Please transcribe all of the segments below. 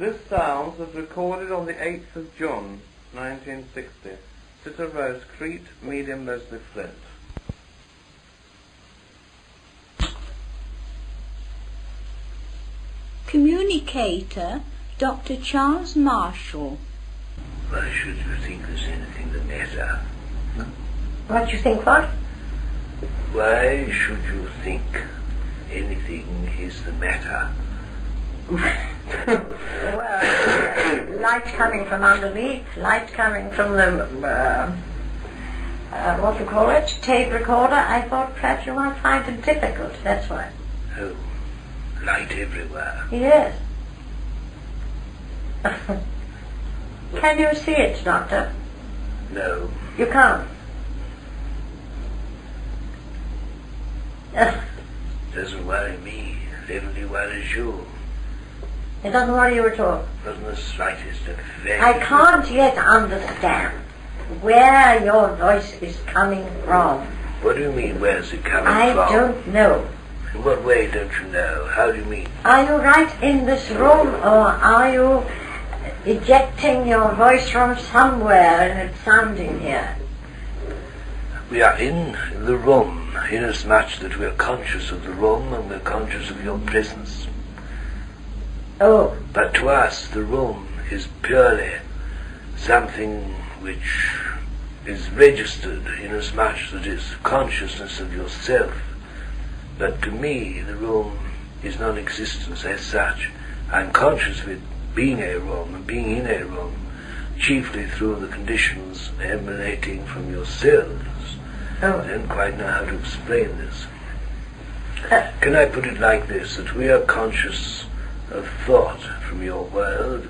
This sound was recorded on the 8th of June, 1960. Sitter Rose, Crete, medium Leslie Flint. Communicator, Dr. Charles Marshall. Why should you think there's anything the matter? What do you think, what? Why should you think anything is the matter? Well, light coming from underneath, light coming from the, what do you call it, tape recorder. I thought perhaps you might find it difficult, that's why. Oh, light everywhere. Yes. Can you see it, Doctor? No. You can't? Doesn't worry me. It only worries you. It doesn't worry you at all? Not the slightest effect. I can't yet understand where your voice is coming from. What do you mean, where's it coming from? I don't know. In what way don't you know? How do you mean? Are you right in this room, or are you ejecting your voice from somewhere and it's sounding here? We are in the room, inasmuch that we are conscious of the room and we're conscious of your presence. Oh. But to us, the room is purely something which is registered inasmuch that it's consciousness of yourself. But to me, the room is non-existence as such. I'm conscious of it being a room and being in a room, chiefly through the conditions emanating from yourselves. Oh. I don't quite know how to explain this. Can I put it like this, that we are conscious of thought from your world,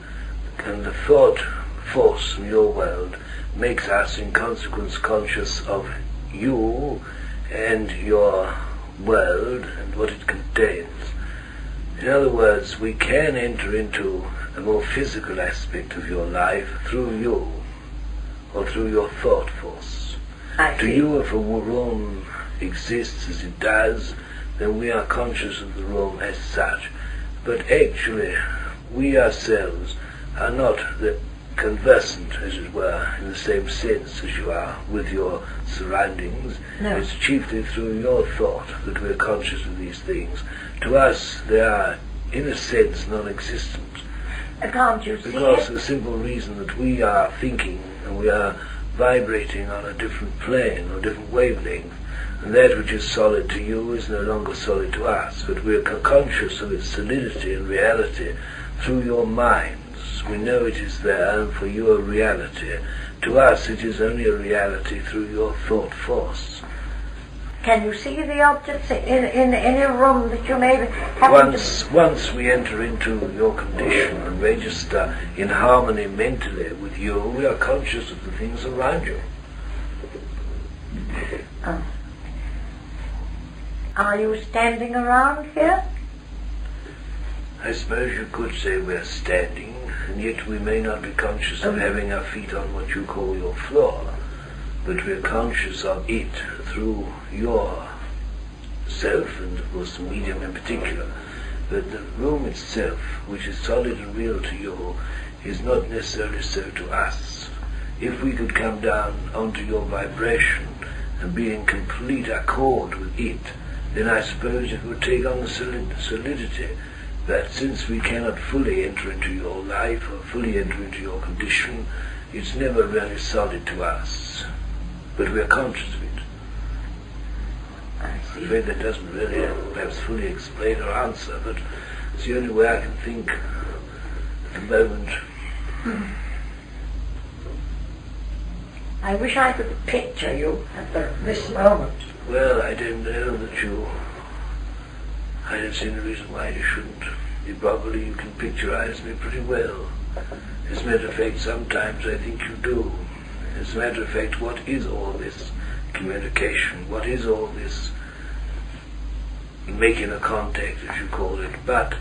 and the thought force from your world makes us in consequence conscious of you and your world and what it contains. In other words, we can enter into a more physical aspect of your life through you, or through your thought force. To you, if a room exists as it does, then we are conscious of the room as such. But actually, we ourselves are not conversant, as it were, in the same sense as you are with your surroundings. No. It's chiefly through your thought that we're conscious of these things. To us, they are, in a sense, non-existent. Can't you see Because it? the simple reason that we are thinking and we are vibrating on a different plane or different wavelength, and that which is solid to you is no longer solid to us, but we are conscious of its solidity and reality through your minds. We know it is there, and for you a reality. To us it is only a reality through your thought force. Can you see the objects in any room that you may be having Once we enter into your condition and register in harmony mentally with you, we are conscious of the things around you. Are you standing around here? I suppose you could say we're standing, and yet we may not be conscious of having our feet on what you call your floor, but we're conscious of it through your self, and of course the medium in particular. But the room itself, which is solid and real to you, is not necessarily so to us. If we could come down onto your vibration and be in complete accord with it, then I suppose it would take on the solidity. But since we cannot fully enter into your life or fully enter into your condition, it's never really solid to us. But we are conscious of it. I'm afraid that doesn't really perhaps fully explain or answer, but it's the only way I can think at the moment. I wish I could picture you at this moment. Well, I don't know that you... I don't see any reason why you shouldn't. Probably you can picturize me pretty well. As a matter of fact, sometimes I think you do. As a matter of fact, what is all this communication? What is all this making a contact, as you call it, but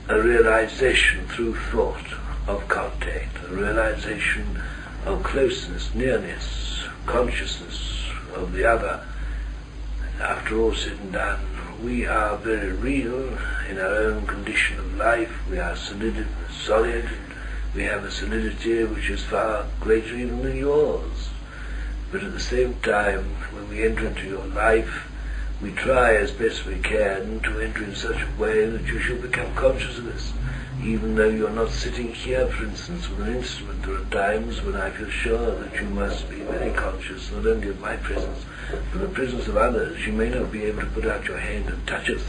a realization through thought of contact, a realization of closeness, nearness, consciousness of the other. After all said and done, we are very real in our own condition of life. We are solid, and we have a solidity which is far greater even than yours. But at the same time, when we enter into your life, we try as best we can to enter in such a way that you shall become conscious of this. Even though you're not sitting here, for instance, with an instrument, there are times when I feel sure that you must be very conscious, not only of my presence, but the presence of others. You may not be able to put out your hand and touch us,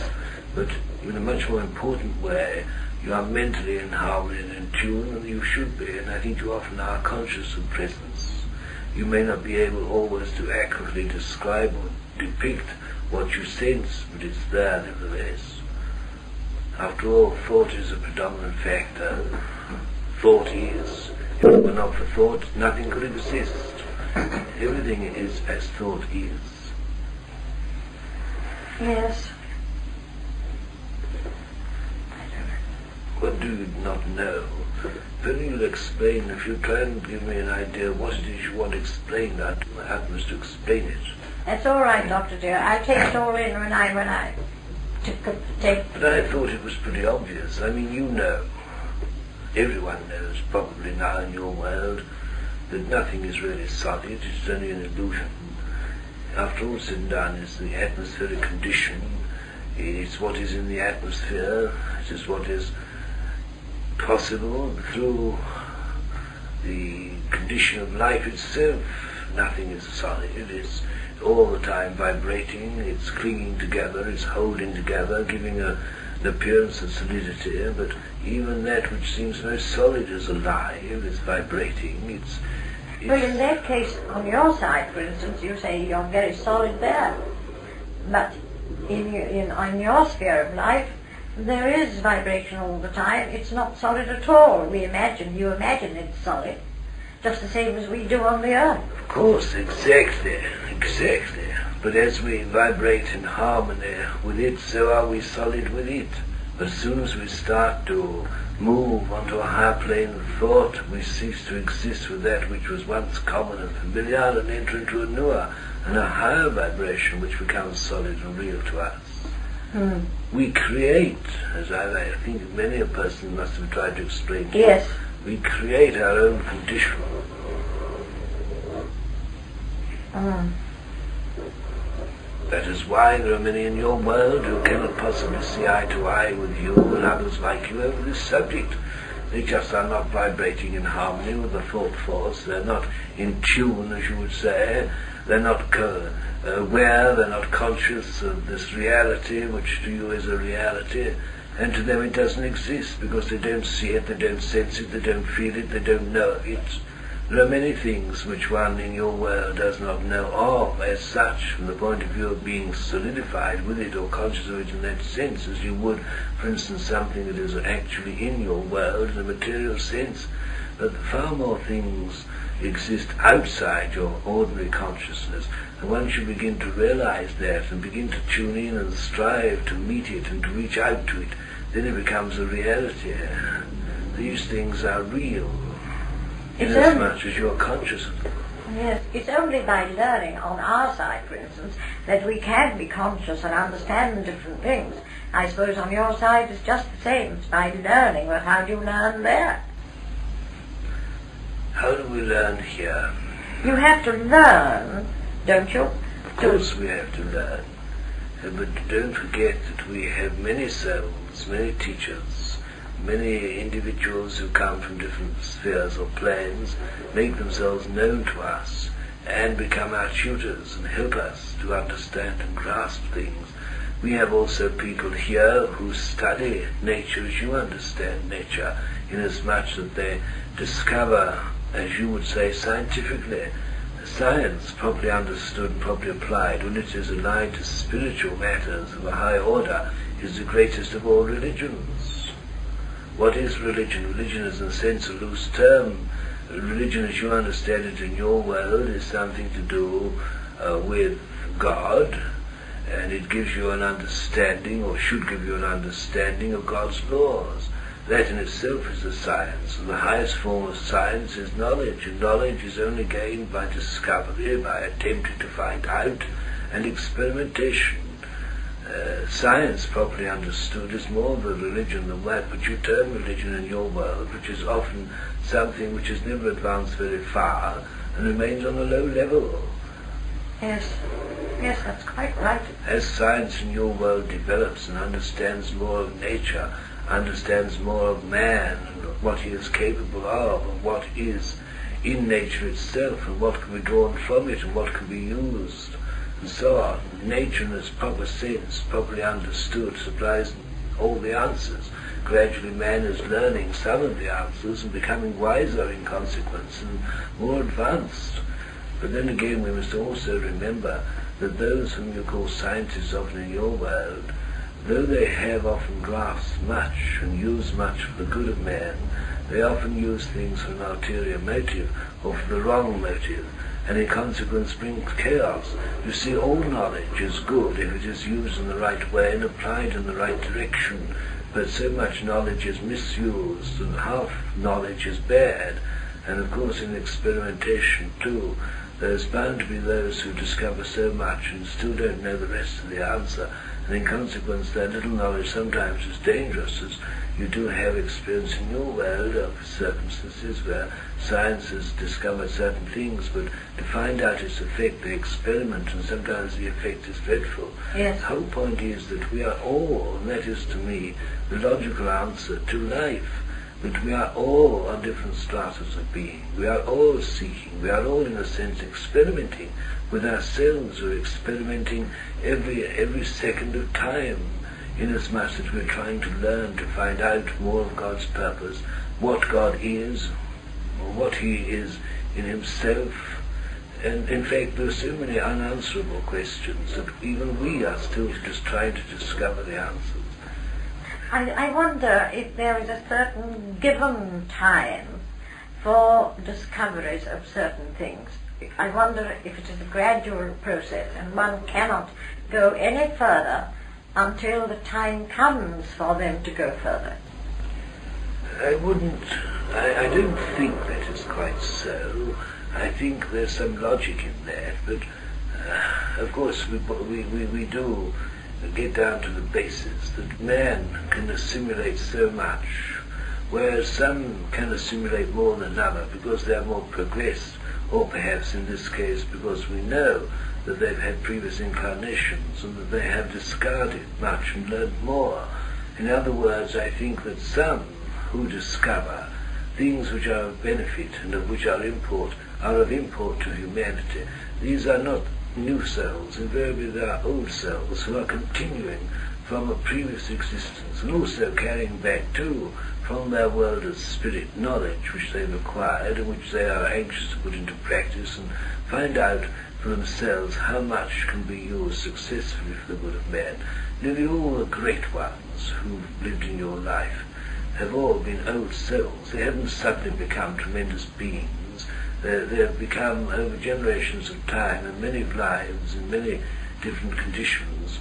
but in a much more important way, you are mentally in harmony and in tune, and you should be, and I think you often are conscious of presence. You may not be able always to accurately describe or depict what you sense, but it's there nevertheless. After all, thought is a predominant factor. Thought is. If it were not for thought, nothing could exist. Everything is as thought is. Yes. What do you not know? When you'll explain, if you try and give me an idea what it is you want explained, I'll do my utmost to explain it. That's all right, Doctor dear. I'll take it all in when I take. But I thought it was pretty obvious. I mean, you know, everyone knows probably now in your world that nothing is really solid, it's only an illusion. After all said and done, it's the atmospheric condition, it's what is in the atmosphere, it is what is possible through the condition of life itself. Nothing is solid, it's all the time vibrating, it's clinging together, it's holding together, giving an appearance of solidity, but even that which seems most solid is alive, it's vibrating, it's Well, in that case, on your side, for instance, you say you're very solid there, but on your sphere of life, there is vibration all the time. It's not solid at all. You imagine it's solid, just the same as we do on the earth. Of course, exactly. But as we vibrate in harmony with it, so are we solid with it. But as soon as we start to move onto a higher plane of thought, we cease to exist with that which was once common and familiar and enter into a newer and a higher vibration which becomes solid and real to us. We create, as I think many a person must have tried to explain to you, Yes. we create our own condition. That is why there are many in your world who cannot possibly see eye to eye with you and others like you over this subject. They just are not vibrating in harmony with the thought force. They're not in tune, as you would say. They're not aware, they're not conscious of this reality, which to you is a reality. And to them it doesn't exist because they don't see it, they don't sense it, they don't feel it, they don't know it. There are many things which one in your world does not know of as such, from the point of view of being solidified with it or conscious of it in that sense, as you would, for instance, something that is actually in your world in a material sense. But far more things exist outside your ordinary consciousness. And once you begin to realize that and begin to tune in and strive to meet it and to reach out to it, then it becomes a reality. These things are real. Inasmuch as you are conscious of them. Yes, it's only by learning on our side, for instance, that we can be conscious and understand different things. I suppose on your side it's just the same. It's by learning. But how do you learn there? How do we learn here? You have to learn, don't you? Of course we have to learn. But don't forget that we have many souls, many teachers, many individuals who come from different spheres or planes, make themselves known to us and become our tutors and help us to understand and grasp things. We have also people here who study nature as you understand nature, inasmuch that they discover, as you would say scientifically, science properly understood and properly applied, when it is aligned to spiritual matters of a high order, is the greatest of all religions. What is religion? Religion is in a sense a loose term. Religion as you understand it in your world is something to do with God, and it gives you an understanding, or should give you an understanding of God's laws. That in itself is a science, and the highest form of science is knowledge, and knowledge is only gained by discovery, by attempting to find out, and experimentation. science, properly understood, is more of a religion than that which you term religion in your world, which is often something which has never advanced very far and remains on a low level. Yes, that's quite right. As science in your world develops and understands more of nature, understands more of man and what he is capable of, and what is in nature itself, and what can be drawn from it, and what can be used, and so on. Nature in its proper sense, properly understood, supplies all the answers. Gradually man is learning some of the answers and becoming wiser in consequence and more advanced. But then again we must also remember that those whom you call scientists often in your world, though they have often grasped much and used much for the good of man, they often use things for an ulterior motive or for the wrong motive, and in consequence bring chaos. You see, all knowledge is good if it is used in the right way and applied in the right direction, but so much knowledge is misused and half knowledge is bad. And of course in experimentation too, there's bound to be those who discover so much and still don't know the rest of the answer, and in consequence their little knowledge sometimes is dangerous, as you do have experience in your world of circumstances where science has discovered certain things, but to find out its effect they experiment, and sometimes the effect is dreadful. Yes. The whole point is that we are all, and that is to me the logical answer to life, that we are all on different stratas of being. We are all seeking, we are all in a sense experimenting with ourselves. We're experimenting every second of time, inasmuch that we're trying to learn to find out more of God's purpose, what God is, or what He is in Himself. And in fact there are so many unanswerable questions that even we are still just trying to discover the answers. I wonder if there is a certain given time for discoveries of certain things. I wonder if it is a gradual process and one cannot go any further until the time comes for them to go further. I don't think that is quite so. I think there's some logic in that, but of course we do get down to the basis that man can assimilate so much, whereas some can assimilate more than another because they are more progressed, or perhaps in this case because we know that they've had previous incarnations and that they have discarded much and learned more. In other words, I think that some who discover things which are of benefit and of which are of import to humanity, these are not new souls. Invariably they are old souls who are continuing from a previous existence and also carrying back too from their world of spirit knowledge which they've acquired and which they are anxious to put into practice and find out for themselves how much can be used successfully for the good of man. Nearly all the great ones who've lived in your life have all been old souls. They haven't suddenly become tremendous beings. They have become, over generations of time and many lives in many different conditions,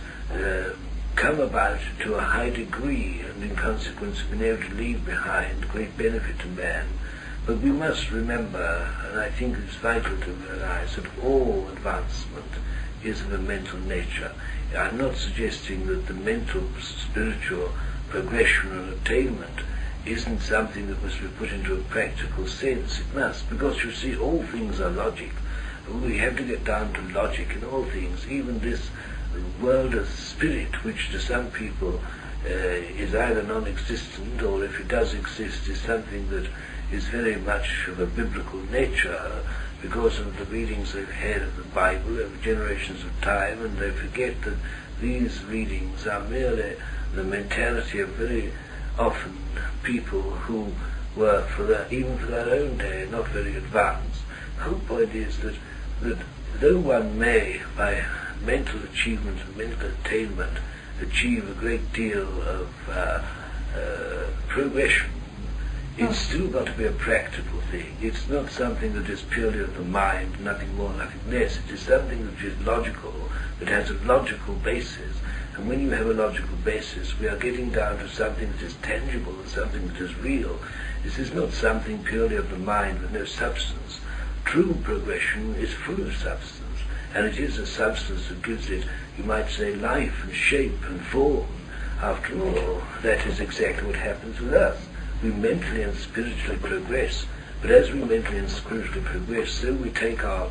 come about to a high degree and in consequence have been able to leave behind great benefit to man. But we must remember, and I think it's vital to realize, that all advancement is of a mental nature. I'm not suggesting that the mental, spiritual progression and attainment isn't something that must be put into a practical sense. It must, because you see, all things are logic. We have to get down to logic in all things, even this world of spirit, which to some people is either non-existent, or if it does exist is something that is very much of a biblical nature because of the readings they've had of the Bible over generations of time, and they forget that these readings are merely the mentality of very often people who were, even for their own day, not very advanced. The whole point is that though one may, by mental achievement and mental attainment, achieve a great deal of progression, it's still got to be a practical thing. It's not something that is purely of the mind, nothing more, nothing less. It is something which is logical, that has a logical basis. And when you have a logical basis, we are getting down to something that is tangible and something that is real. This is not something purely of the mind with no substance. True progression is full of substance, and it is a substance that gives it you might say, life and shape and form. After all, that is exactly what happens with us. We mentally and spiritually progress, but as we mentally and spiritually progress, so we take on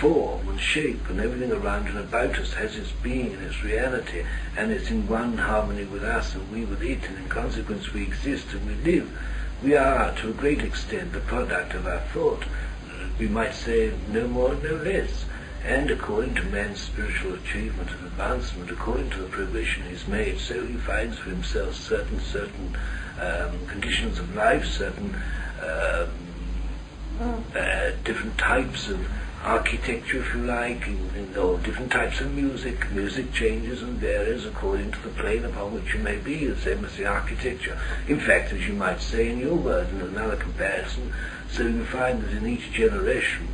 form and shape, and everything around and about us has its being and its reality, and it's in one harmony with us and we with it, and in consequence we exist and we live. We are, to a great extent, the product of our thought. We might say no more, no less. And according to man's spiritual achievement and advancement, according to the progression he's made, so he finds for himself certain conditions of life, certain different types of architecture, if you like, or different types of music. Music changes and varies according to the plane upon which you may be, the same as the architecture. In fact, as you might say in your word, in another comparison, so you find that in each generation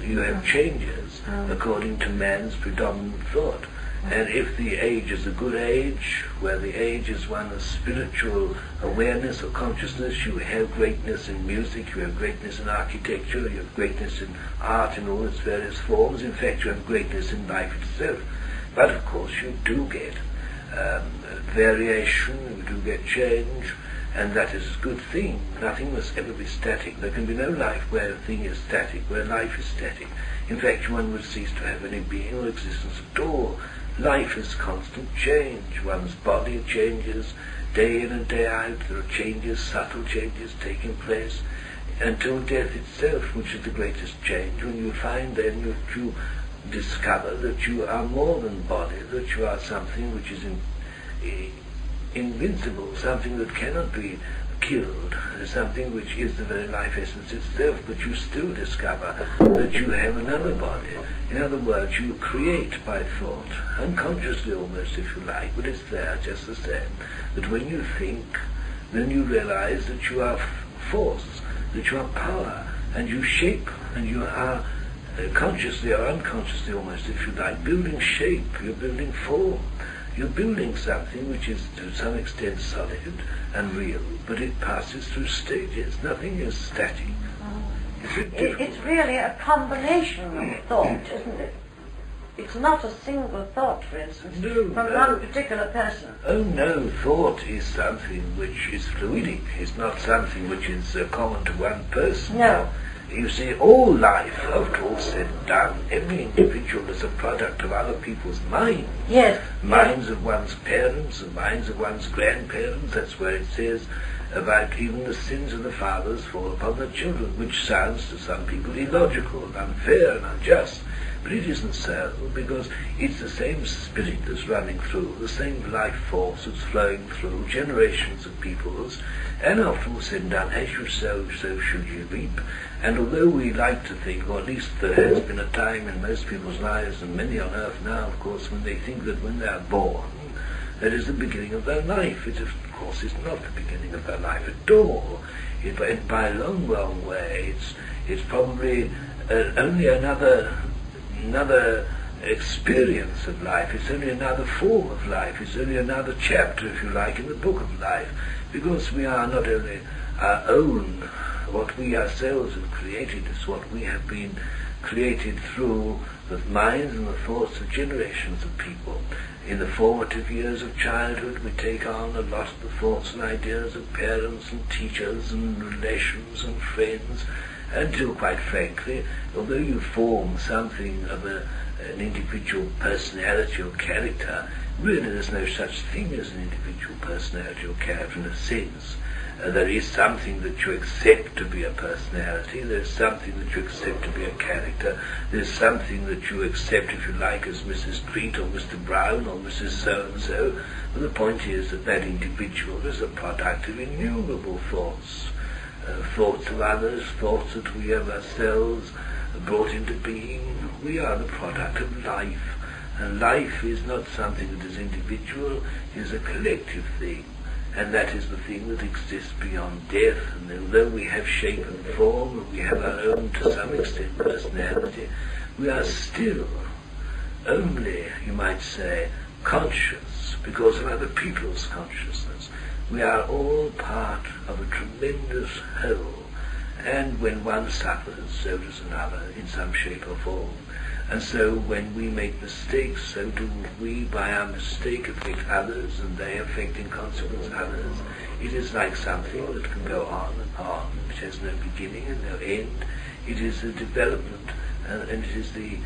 you have changes according to man's predominant thought. And if the age is a good age, where the age is one of spiritual awareness or consciousness, you have greatness in music, you have greatness in architecture, you have greatness in art in all its various forms. In fact, you have greatness in life itself. But of course you do get variation, you do get change, and that is a good thing. Nothing must ever be static. There can be no life where a thing is static, where life is static. In fact, one would cease to have any being or existence at all. Life is constant change. One's body changes day in and day out. There are changes, subtle changes taking place, until death itself, which is the greatest change, when you find then that you discover that you are more than body, that you are something which is invincible, something that cannot be killed, something which is the very life essence itself, but you still discover that you have another body. In other words, you create by thought, unconsciously almost, if you like, but it's there just the same, that when you think, then you realize that you are force, that you are power, and you shape, and you are consciously or unconsciously almost, if you like, building shape, you're building form. You're building something which is to some extent solid and real, but it passes through stages. Nothing is static. It's really a combination of thought, isn't it? It's not a single thought, for instance, from one particular person. Oh no, thought is something which is fluidic. It's not something which is common to one person. No. You see, all life, after all said and done, every individual is a product of other people's minds. Yes. Minds of one's parents, and minds of one's grandparents. That's where it says about even the sins of the fathers fall upon the children, which sounds to some people illogical and unfair and unjust. But it isn't so, because it's the same spirit that's running through, the same life force that's flowing through generations of peoples, and after all said and done, as you sow, so should you reap. And although we like to think, or at least there has been a time in most people's lives, and many on earth now, of course, when they think that when they are born, that is the beginning of their life. It, of course, is not the beginning of their life at all. By a long, long way, it's probably only another experience of life. It's only another form of life. It's only another chapter, if you like, in the book of life, because we are not only our own, what we ourselves have created, is what we have been created through the minds and the thoughts of generations of people. In the formative years of childhood, we take on a lot of the thoughts and ideas of parents and teachers and relations and friends, until, quite frankly, although you form something of an individual personality or character, really there's no such thing as an individual personality or character in a sense. There is something that you accept to be a personality, there's something that you accept to be a character, there's something that you accept, if you like, as Mrs. Treat or Mr. Brown or Mrs. So-and-so, but the point is that that individual is a product of innumerable thoughts, thoughts of others, thoughts that we have ourselves brought into being. We are the product of life, and life is not something that is individual, it is a collective thing. And that is the thing that exists beyond death. And although we have shape and form, and we have our own, to some extent, personality, we are still only, you might say, conscious because of other people's consciousness. We are all part of a tremendous whole. And when one suffers, so does another, in some shape or form. And so when we make mistakes, so do we by our mistake affect others, and they affect in consequence others. It is like something that can go on and on, which has no beginning and no end. It is a development, and it is the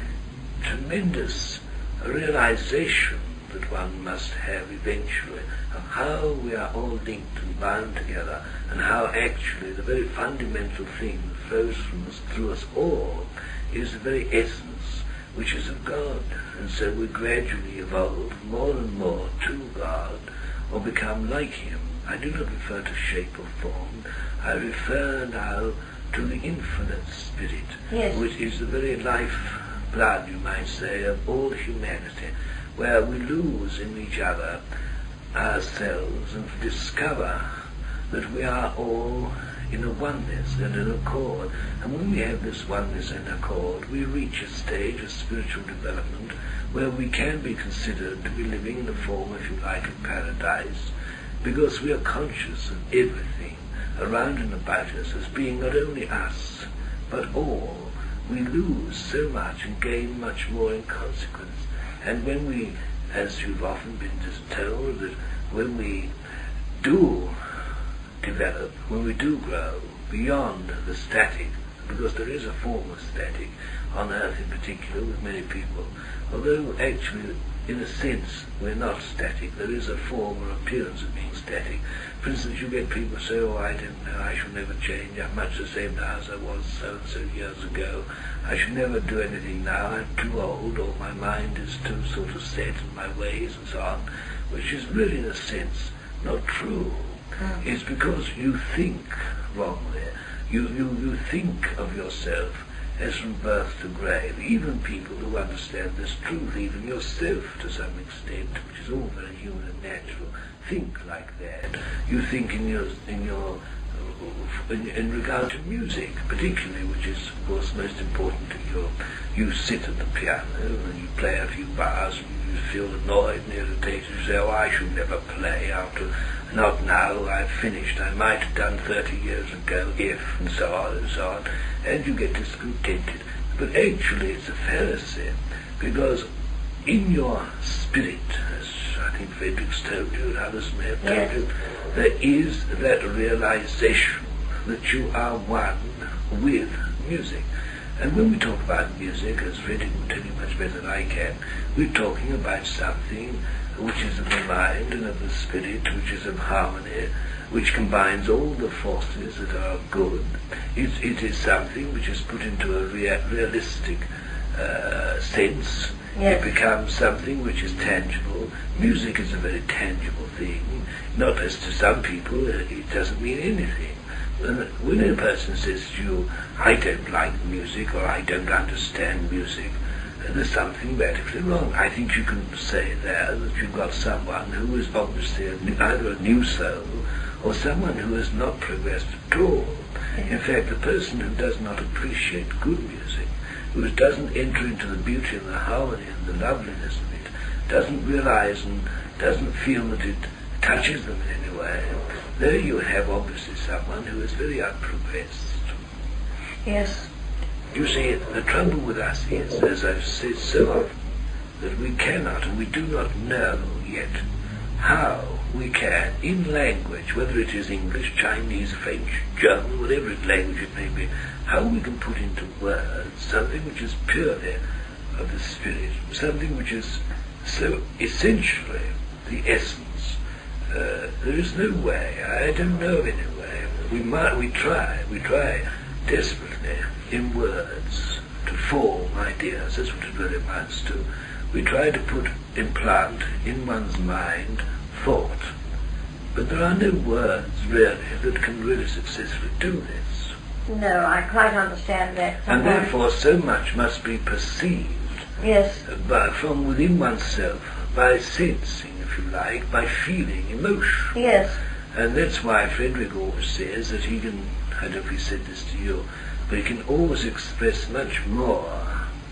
tremendous realization that one must have eventually of how we are all linked and bound together, and how actually the very fundamental thing that flows from us, through us all, is the very essence which is of God. And so we gradually evolve more and more to God, or become like Him. I do not refer to shape or form. I refer now to the infinite Spirit, Yes. which is the very life blood, you might say, of all humanity, where we lose in each other ourselves and discover that we are all in a oneness and an accord. And when we have this oneness and accord, we reach a stage of spiritual development where we can be considered to be living in the form, if you like, of paradise, because we are conscious of everything around and about us as being not only us, but all. We lose so much and gain much more in consequence. And when we, as you've often been told, that when we do develop, when we do grow beyond the static, because there is a form of static on earth in particular with many people, although actually in a sense we're not static, there is a form or appearance of being static. For instance, you get people say, oh, I don't know, I shall never change, I'm much the same now as I was so years ago, I should never do anything now, I'm too old, or my mind is too sort of set in my ways and so on, which is really in a sense not true. It's because you think wrongly. You think of yourself as from birth to grave. Even people who understand this truth, even yourself to some extent, which is all very human and natural, think like that. You think in regard to music, particularly, which is of course most important to you. You sit at the piano and you play a few bars and you feel annoyed and irritated. You say, oh, I should never play after. Not now, I've finished, I might have done 30 years ago, if, and so on and so on, and you get discontented. But actually it's a fallacy, because in your spirit, as I think Frederick's told you and others may have told you, there is that realization that you are one with music. And when we talk about music, as Frederick will tell you much better than I can, we're talking about something which is of the mind and of the spirit, which is of harmony, which combines all the forces that are good. It is something which is put into a realistic sense. Yes. It becomes something which is tangible. Music is a very tangible thing. Not as to some people, it doesn't mean anything. When a person says to you, I don't like music, or I don't understand music, there's something radically wrong. I think you can say there that you've got someone who is obviously either a new soul or someone who has not progressed at all. In fact, the person who does not appreciate good music, who doesn't enter into the beauty and the harmony and the loveliness of it, doesn't realize and doesn't feel that it touches them in any way, there you have obviously someone who is very unprogressed. Yes. You see, the trouble with us is, as I've said so often, that we cannot and we do not know yet how we can, in language, whether it is English, Chinese, French, German, whatever language it may be, how we can put into words something which is purely of the spirit, something which is so essentially the essence. There is no way, I don't know of any way. We try desperately in words to form ideas. That's what it really amounts to. We try to implant in one's mind thought, but there are no words really that can really successfully do this. No, I quite understand that. And therefore so much must be perceived. Yes. From within oneself, by sensing, if you like, by feeling, emotion. Yes. And that's why Frederick always says that he can, I don't know if he said this to you, but he can always express much more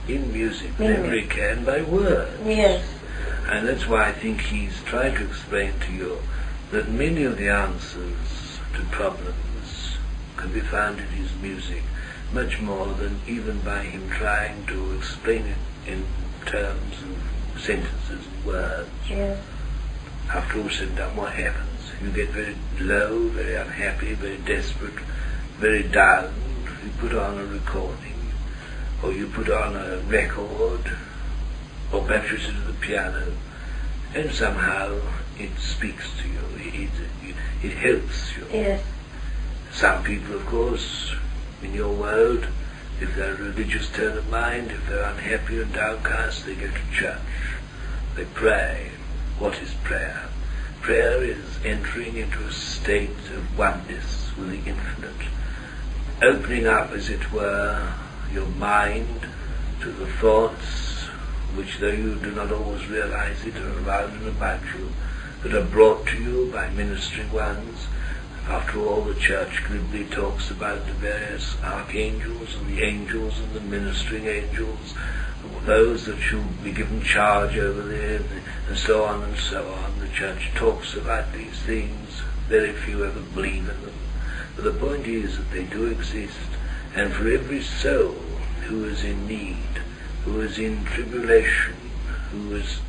in music than ever he can by words. Yes. And that's why I think he's trying to explain to you that many of the answers to problems can be found in his music, much more than even by him trying to explain it in terms of sentences, words. Yes. After all said and done, what happens? You get very low, very unhappy, very desperate, very down. You put on a recording, or you put on a record, or perhaps you sit at the piano, and somehow it speaks to you, it helps you. Yes. Some people, of course, in your world, if they're a religious turn of mind, if they're unhappy and downcast, they go to church. They pray. What is prayer? Prayer is entering into a state of oneness with the infinite, opening up, as it were, your mind to the thoughts which, though you do not always realize it, are around and about you, that are brought to you by ministering ones. After all, the Church glibly talks about the various archangels and the angels and the ministering angels, those that should be given charge over them, and so on and so on. The Church talks about these things. Very few ever believe in them. But the point is that they do exist, and for every soul who is in need, who is in tribulation, who is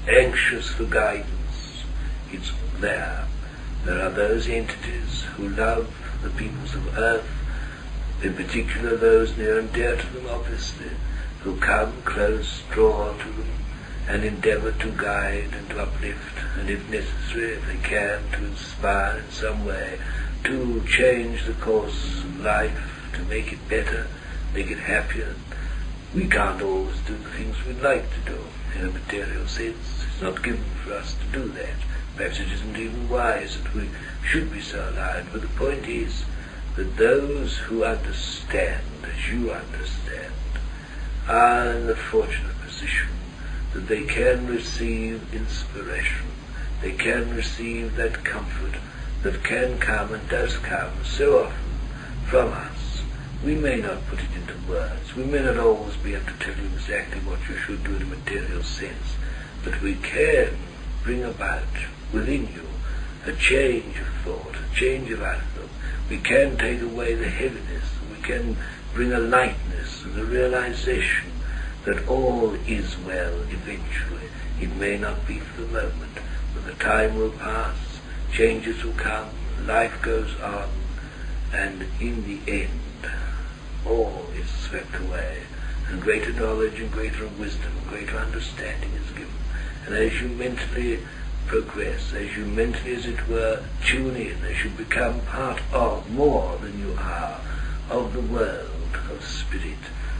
anxious for guidance, it's there. There are those entities who love the peoples of earth, in particular those near and dear to them, obviously, who come close, draw to them, and endeavour to guide and to uplift, and if necessary, if they can, to inspire in some way, to change the course of life, to make it better, make it happier. We can't always do the things we'd like to do in a material sense. It's not given for us to do that. Perhaps it isn't even wise that we should be so alive, but the point is that those who understand, as you understand, are in the fortunate position that they can receive inspiration, they can receive that comfort that can come and does come so often from us. We may not put it into words, we may not always be able to tell you exactly what you should do in a material sense, but we can bring about within you a change of thought, a change of outlook. We can take away the heaviness, we can bring a lightness and a realization that all is well eventually. It may not be for the moment, but the time will pass, changes will come, life goes on, and in the end all is swept away, and greater knowledge and greater wisdom and greater understanding is given. And as you mentally progress, as you mentally, as it were, tune in, as you become part of, more than you are, of the world of spirit,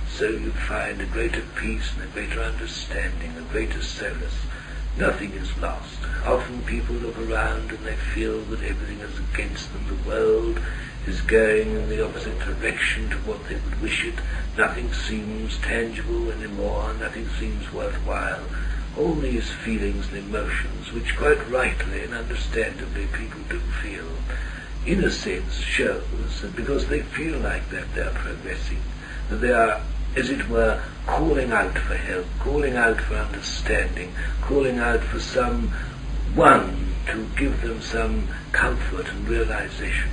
so you find a greater peace and a greater understanding, a greater solace. Nothing is lost. Often people look around and they feel that everything is against them. The world is going in the opposite direction to what they would wish it. Nothing seems tangible anymore, nothing seems worthwhile. All these feelings and emotions, which quite rightly and understandably people do feel, in a sense shows that because they feel like that they are progressing, that they are, as it were, calling out for help, calling out for understanding, calling out for some one to give them some comfort and realization.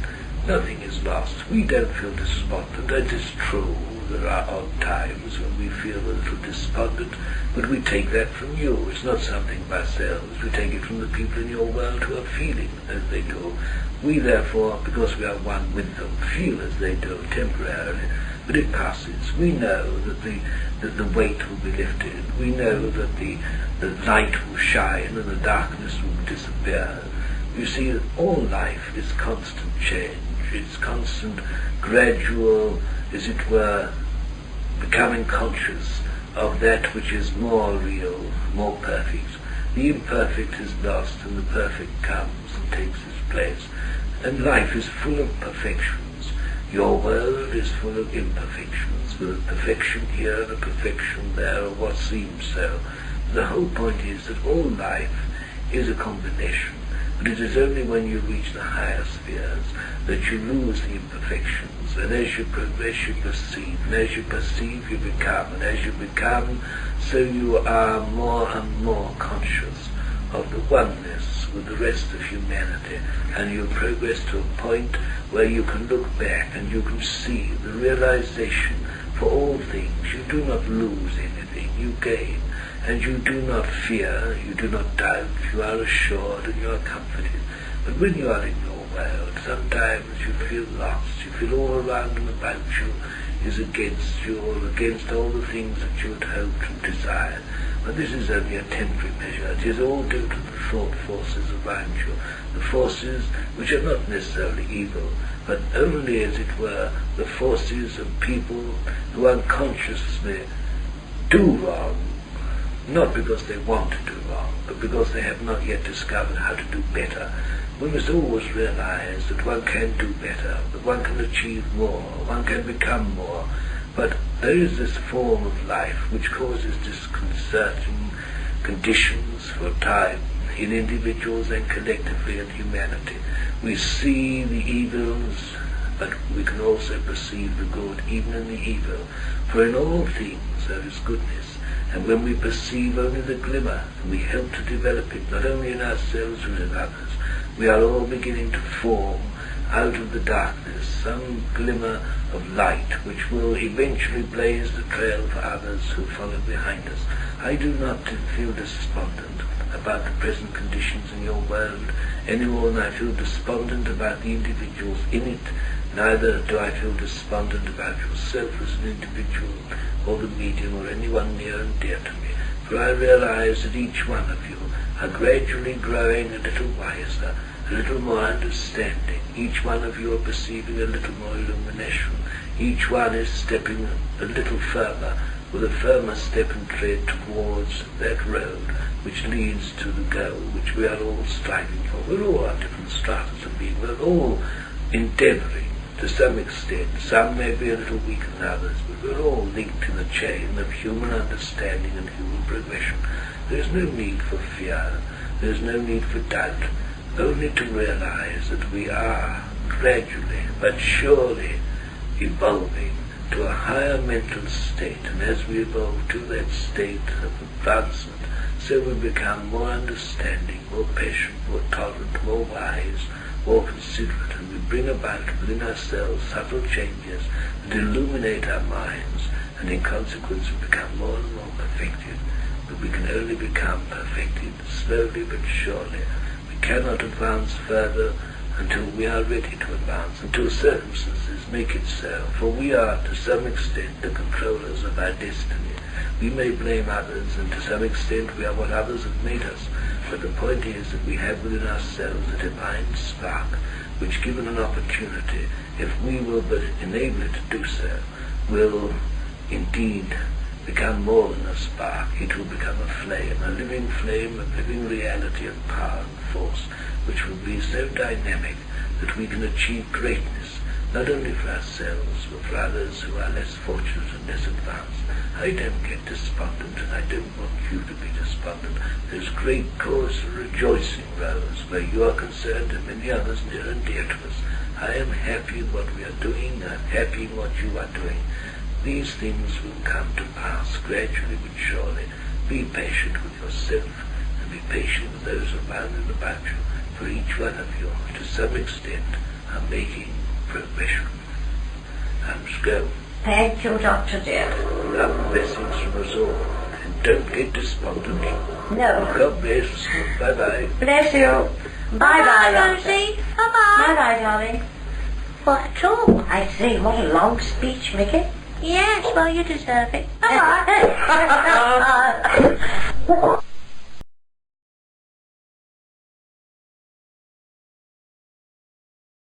Nothing is lost. We don't feel despondent. It is true, there are odd times when we feel a little despondent, but we take that from you. It's not something of ourselves. We take it from the people in your world who are feeling as they do. We therefore, because we are one with them, feel as they do temporarily, but it passes. We know that the weight will be lifted. We know that the light will shine and the darkness will disappear. You see, all life is constant change. It's constant, gradual, as it were, becoming conscious of that which is more real, more perfect. The imperfect is lost and the perfect comes and takes its place. And life is full of perfections. Your world is full of imperfections, with a perfection here and a perfection there, or what seems so. The whole point is that all life is a combination, but it is only when you reach the higher spheres that you lose the imperfections, and as you progress you perceive, and as you perceive you become, and as you become, so you are more and more conscious of the oneness with the rest of humanity, and you progress to a point where you can look back and you can see the realization for all things. You do not lose anything, you gain. And you do not fear, you do not doubt, you are assured and you are comforted. But when you are in your world, sometimes you feel lost, you feel all around and about you is against you, or against all the things that you had hoped and desired. But this is only a temporary measure. It is all due to the thought forces around you, the forces which are not necessarily evil, but only, as it were, the forces of people who unconsciously do wrong, not because they want to do wrong, but because they have not yet discovered how to do better. We must always realize that one can do better, that one can achieve more, one can become more. But there is this form of life which causes disconcerting conditions for a time in individuals and collectively in humanity. We see the evils, but we can also perceive the good even in the evil. For in all things there is goodness. And when we perceive only the glimmer, and we help to develop it, not only in ourselves but in others, we are all beginning to form out of the darkness some glimmer of light which will eventually blaze the trail for others who follow behind us. I do not feel despondent about the present conditions in your world any more than I feel despondent about the individuals in it. Neither do I feel despondent about yourself as an individual, or the medium, or anyone near and dear to me, for I realize that each one of you are gradually growing a little wiser, a little more understanding. Each one of you are perceiving a little more illumination. Each one is stepping a little further, with a firmer step and tread towards that road which leads to the goal which we are all striving for. We're all on different stratas of being. We're all endeavouring to some extent. Some may be a little weaker than others, but we're all linked in a chain of human understanding and human progression. There's no need for fear, there's no need for doubt, only to realize that we are gradually but surely evolving to a higher mental state, and as we evolve to that state of advancement, so we become more understanding, more patient, more tolerant, more wise, more considerate, and we bring about within ourselves subtle changes that illuminate our minds, and in consequence we become more and more perfected. But we can only become perfected slowly but surely. We cannot advance further until we are ready to advance, until circumstances make it so, for we are to some extent the controllers of our destiny. We may blame others, and to some extent we are what others have made us, but the point is that we have within ourselves a divine spark, which, given an opportunity, if we will but enable it to do so, will indeed become more than a spark. It will become a flame of living reality and power and force, which will be so dynamic that we can achieve greatness, not only for ourselves, but for others who are less fortunate and less advanced. I don't get despondent, and I don't want you to be despondent. There's great cause for rejoicing, Rose, where you are concerned, and many others near and dear to us. I am happy in what we are doing, I'm happy in what you are doing. These things will come to pass gradually but surely. Be patient with yourself, and be patient with those around and about you, for each one of you, to some extent, are making progression. I must go. Thank you, Dr. dear. Love blessings from us all. And don't get despondent. No. God bless. Bye-bye. Bless you. Bye-bye, Rosie. Bye-bye. Bye-bye, darling. What? Oh, I see, what a long speech, Mickey. yes, well, you deserve it. Bye-bye.